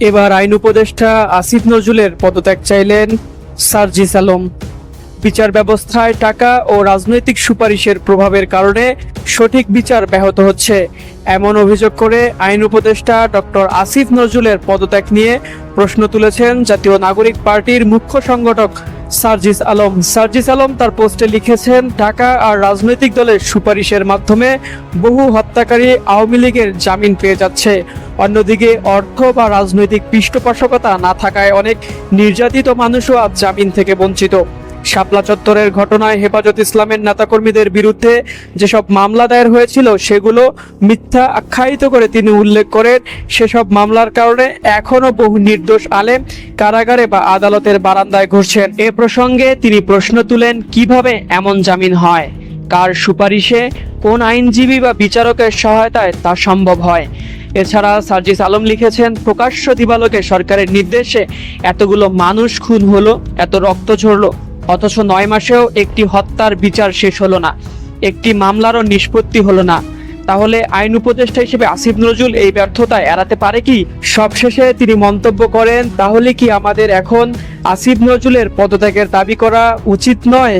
এবার আইন উপদেষ্টা আসিফ নজরুলের পদত্যাগ চাইলেন সার্জিস আলম। বিচার ব্যবস্থায় টাকা ও রাজনৈতিক সুপারিশের প্রভাবের কারণে সঠিক বিচার ব্যাহত হচ্ছে, এমন অভিযোগ করে আইন উপদেষ্টা ডক্টর আসিফ নজরুলের পদত্যাগ নিয়ে প্রশ্ন তুলেছেন জাতীয় নাগরিক পার্টির মুখ্য সংগঠক সার্জিস আলম। সার্জিস আলম তার পোস্টে লিখেছেন, টাকা আর রাজনৈতিক দলের সুপারিশের মাধ্যমে বহু হত্যাকারী আওয়ামী লীগের জামিন পেয়ে যাচ্ছে। অন্যদিকে অর্থ বা রাজনৈতিক পৃষ্ঠপোষকতা না থাকায় অনেক নির্যাতিত মানুষও আজ জামিন থেকে বঞ্চিত। শাপলা চত্বরের ঘটনায় হেফাজত ইসলামের নেতাকর্মীদের বিরুদ্ধে যেসব মামলা দায়ের হয়েছিল সেগুলো মিথ্যা আখ্যায়িত করে তিনি উল্লেখ করেন, সেসব মামলার কারণে এখনো বহু নির্দোষ আলেম কারাগারে বা আদালতের বারান্দায় ঘুরছেন। এ প্রসঙ্গে তিনি প্রশ্ন তুলেন, কিভাবে এমন জামিন হয়, কার সুপারিশে, কোন আইনজীবী বা বিচারকের সহায়তায় তা সম্ভব হয়। এছাড়া সার্জিস আলম লিখেছেন, প্রকাশ্য দিবালোকে সরকারের নির্দেশে এতগুলো মানুষ খুন হলো, এত রক্ত ঝরলো, অথচ 9 মাসেও একটি হত্যার বিচার শেষ হলো না, একটি মামলারও নিষ্পত্তি হলো না। তাহলে আইন উপদেষ্টা হিসেবে আসিফ নজরুল এই ব্যর্থতা এড়াতে পারে কি? সবশেষে তিনি মন্তব্য করেন, তাহলে কি আমাদের এখন আসিফ নজরুলের পদত্যাগের দাবি করা উচিত নয়?